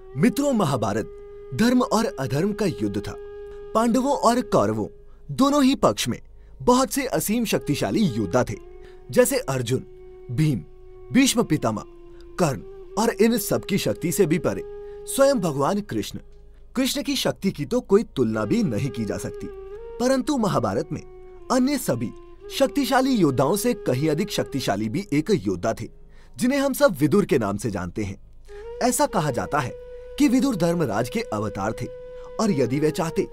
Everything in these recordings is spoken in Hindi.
मित्रों, महाभारत धर्म और अधर्म का युद्ध था। पांडवों और कौरवों दोनों ही पक्ष में बहुत से असीम शक्तिशाली योद्धा थे, जैसे अर्जुन, भीम, भीष्म पितामह, कर्ण और इन सब की शक्ति से भी परे स्वयं भगवान कृष्ण। कृष्ण की शक्ति की तो कोई तुलना भी नहीं की जा सकती। परंतु महाभारत में अन्य सभी शक्तिशाली योद्धाओं से कहीं अधिक शक्तिशाली भी एक योद्धा थे, जिन्हें हम सब विदुर के नाम से जानते हैं। ऐसा कहा जाता है कि विदुर धर्मराज के अवतार थे और यदि वे चाहते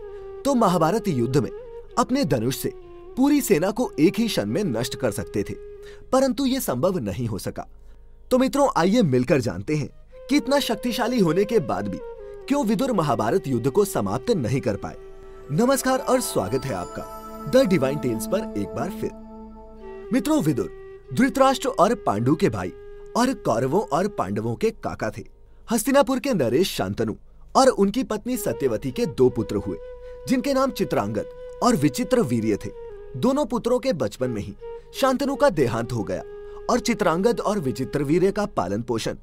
तो महाभारत युद्ध में अपने धनुष से पूरी सेना को एक ही क्षण में नष्ट कर सकते थे, परंतु यह संभव नहीं हो सका। तो मित्रों, आइए मिलकर जानते हैं कि इतना शक्तिशाली होने के बाद भी क्यों विदुर महाभारत युद्ध को समाप्त नहीं कर पाए। नमस्कार और स्वागत है आपका द डिवाइन टेल्स पर एक बार फिर। मित्रों, विदुर धृतराष्ट्र और पांडु के भाई और कौरवों और पांडवों के काका थे। हस्तिनापुर के नरेश शांतनु और उनकी पत्नी सत्यवती के दो पुत्र हुए, जिनके नाम चित्रांगद और विचित्र वीर्य थे। दोनों पुत्रों के बचपन में ही शांतनु का देहांत हो गया और चित्रांगद और विचित्र वीर्य का पालन पोषण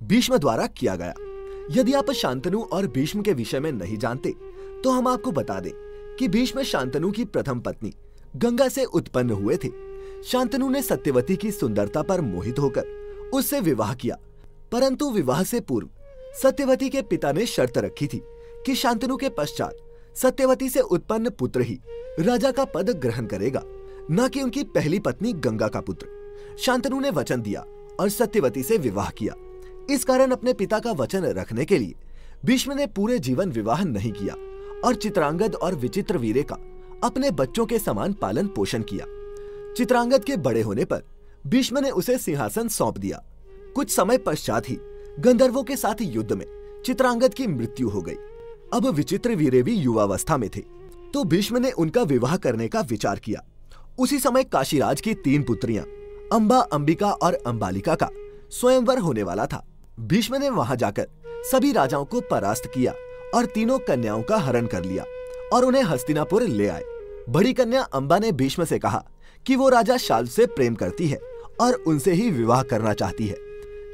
भीष्म द्वारा किया गया। यदि आप शांतनु और भीष्म के विषय में नहीं जानते तो हम आपको बता दें कि भीष्म शांतनु की प्रथम पत्नी गंगा से उत्पन्न हुए थे। शांतनु ने सत्यवती की सुंदरता पर मोहित होकर उससे विवाह किया, परंतु विवाह से पूर्व सत्यवती के पिता ने शर्त रखी थी कि शांतनु के पश्चात सत्यवती से उत्पन्न पुत्र ही राजा का पद ग्रहण करेगा, न कि उनकी पहली पत्नी गंगा का पुत्र। शांतनु ने वचन दिया और सत्यवती से विवाह किया। इस कारण अपने पिता का वचन रखने के लिए भीष्म ने पूरे जीवन विवाह नहीं किया और चित्रांगद और विचित्र वीर्य का अपने बच्चों के समान पालन पोषण किया। चित्रांगद के बड़े होने पर भीष्म ने उसे सिंहासन सौंप दिया। कुछ समय पश्चात ही गंधर्वों के साथ युद्ध में चित्रांगद की मृत्यु हो गई। अब विचित्र वीर्य भी युवावस्था में थे, तो भीष्म ने उनका विवाह करने का विचार किया। उसी समय काशीराज की 3 पुत्रियां अंबा, अंबिका और अंबालिका का स्वयंवर होने वाला था। भीष्म ने वहां जाकर सभी राजाओं को परास्त किया और तीनों कन्याओं का हरण कर लिया और उन्हें हस्तिनापुर ले आए। बड़ी कन्या अंबा ने भीष्म से कहा कि वो राजा शाल्व से प्रेम करती है और उनसे ही विवाह करना चाहती है।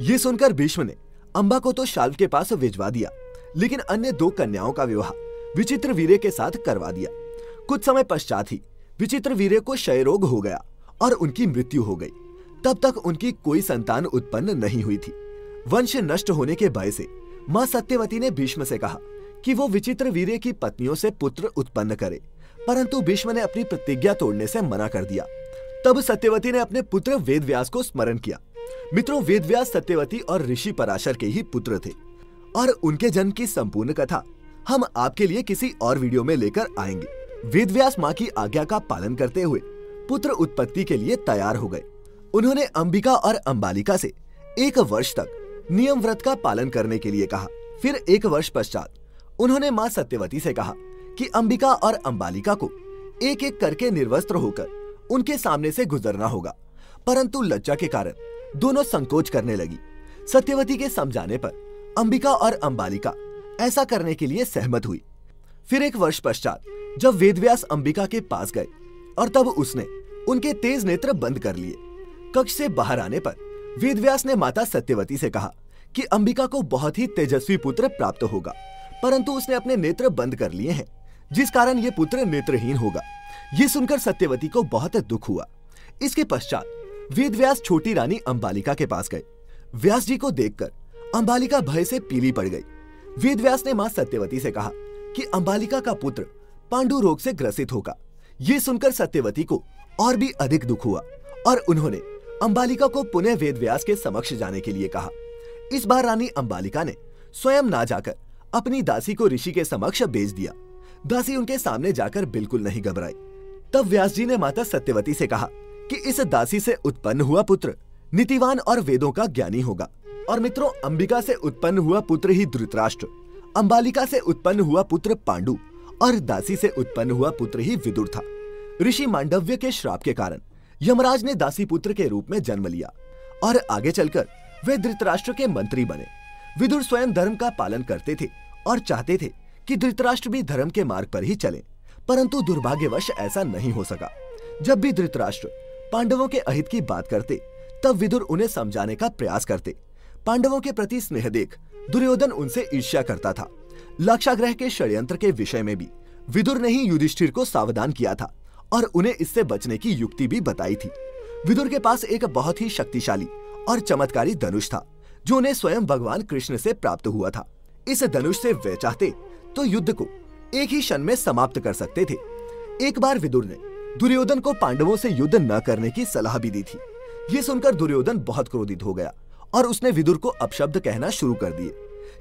ये सुनकर भीष्म ने अंबा को तो शाल्व के पास भिजवा दिया, लेकिन अन्य 2 कन्याओं का विवाह विचित्र वीर्य के साथ करवा दिया। कुछ समय पश्चात ही विचित्र वीर्य को क्षय रोग हो गया और उनकी मृत्यु हो गई। तब तक उनकी कोई संतान उत्पन्न नहीं हुई थी। वंश नष्ट होने के भय से मां सत्यवती ने भीष्म से कहा कि वो विचित्र वीर्य की पत्नियों से पुत्र उत्पन्न करे, परंतु भीष्म ने अपनी प्रतिज्ञा तोड़ने से मना कर दिया। तब सत्यवती ने अपने पुत्र वेदव्यास को स्मरण किया। मित्रों, वेदव्यास सत्यवती और ऋषि पराशर के ही पुत्र थे और उनके जन्म की संपूर्ण कथा हम आपके लिए किसी और वीडियो में लेकर आएंगे। वेदव्यास मां की आज्ञा का पालन करते हुए पुत्र उत्पत्ति के लिए तैयार हो गए। उन्होंने अंबिका और अंबालिका से 1 वर्ष तक नियम व्रत का पालन करने के लिए कहा। फिर 1 वर्ष पश्चात उन्होंने मां सत्यवती से कहा कि अंबिका और अंबालिका को एक एक करके निर्वस्त्र होकर उनके सामने से गुजरना होगा, परंतु लज्जा के कारण दोनों संकोच करने लगी। सत्यवती के समझाने पर अंबिका और अंबालिका ऐसा करने के लिए सहमत हुई। फिर 1 वर्ष पश्चात जब वेदव्यास अंबिका के पास गए और तब उसने उनके तेज नेत्र बंद कर लिए। कक्ष से बाहर आने पर वेदव्यास ने माता सत्यवती से कहा कि अंबिका को बहुत ही तेजस्वी पुत्र प्राप्त होगा, परंतु उसने अपने नेत्र बंद कर लिए हैं, जिस कारण ये पुत्र नेत्रहीन होगा। ये सुनकर सत्यवती को बहुत दुख हुआ। इसके पश्चात वेदव्यास छोटी रानी अंबालिका के पास गए। व्यास जी को देखकर अंबालिका भय से पीली पड़ गई। वेदव्यास ने मां सत्यवती से कहा कि अंबालिका का पुत्र पांडु रोग से ग्रसित होगा। ये सुनकर सत्यवती को और भी अधिक दुख हुआ और उन्होंने अंबालिका को पुनः वेदव्यास के समक्ष जाने के लिए कहा। इस बार रानी अंबालिका ने स्वयं ना जाकर अपनी दासी को ऋषि के समक्ष भेज दिया। दासी उनके सामने जाकर बिल्कुल नहीं घबराई। तब व्यास जी ने माता सत्यवती से कहा कि इस दासी से उत्पन्न हुआ पुत्र नीतिवान और वेदों का ज्ञानी होगा। और मित्रों, अंबिका से उत्पन्न हुआ पुत्र ही धृतराष्ट्र, अंबालिका से उत्पन्न हुआ पुत्र पांडु और दासी से उत्पन्न हुआ पुत्र ही विदुर था। ऋषि मांडव्य के श्राप के कारण यमराज ने दासी पुत्र के रूप में जन्म लिया और आगे चलकर वे धृतराष्ट्र के मंत्री बने। विदुर स्वयं धर्म का पालन करते थे और चाहते थे कि धृतराष्ट्र भी धर्म के मार्ग पर ही चले, परंतु दुर्भाग्यवश ऐसा नहीं हो सका। जब भी धृतराष्ट्र पांडवों के अहित की बात करते, तब विदुर उन्हें समझाने का प्रयास करते। पांडवों के प्रति स्नेह देख दुर्योधन उनसे ईर्ष्या करता था। लाक्षागृह के षड्यंत्र के विषय में भी विदुर ने ही युधिष्ठिर को सावधान किया था और उन्हें इससे बचने की युक्ति भी बताई थी। विदुर के पास एक बहुत ही शक्तिशाली और चमत्कारी धनुष था जो उन्हें स्वयं भगवान कृष्ण से प्राप्त हुआ था। इस धनुष से वे चाहते तो युद्ध को एक ही क्षण में समाप्त कर सकते थे। एक बार विदुर ने दुर्योधन को पांडवों से युद्ध न करने की सलाह भी दी थी। ये सुनकर दुर्योधन बहुत क्रोधित हो गया और उसने विदुर को अपशब्द कहना शुरू कर दिए।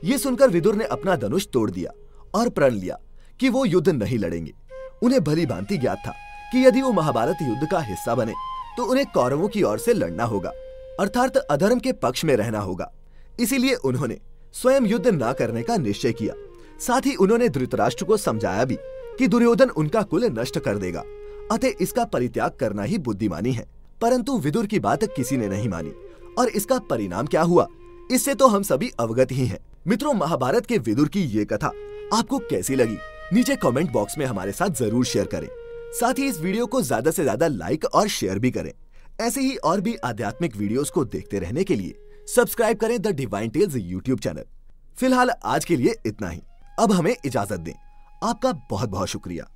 ये सुनकर विदुर ने अपना धनुष तोड़ दिया और प्रण लिया कि वो युद्ध नहीं लड़ेंगे। उन्हें भली भांति ज्ञात था कि यदि वो महाभारत युद्ध का हिस्सा बने तो उन्हें कौरवों की ओर से लड़ना होगा, अर्थात अधर्म के पक्ष में रहना होगा। इसीलिए उन्होंने स्वयं युद्ध न करने का निश्चय किया। साथ ही उन्होंने धृतराष्ट्र को समझाया भी कि दुर्योधन उनका कुल नष्ट कर देगा, अतः इसका परित्याग करना ही बुद्धिमानी है। परंतु विदुर की बात किसी ने नहीं मानी और इसका परिणाम क्या हुआ इससे तो हम सभी अवगत ही हैं। मित्रों, महाभारत के विदुर की ये कथा आपको कैसी लगी नीचे कमेंट बॉक्स में हमारे साथ जरूर शेयर करें। साथ ही इस वीडियो को ज्यादा से ज्यादा लाइक और शेयर भी करें। ऐसे ही और भी आध्यात्मिक वीडियोस को देखते रहने के लिए सब्सक्राइब करें the divine tales YouTube channel. फिलहाल आज के लिए इतना ही। अब हमें इजाजत दें। आपका बहुत बहुत शुक्रिया।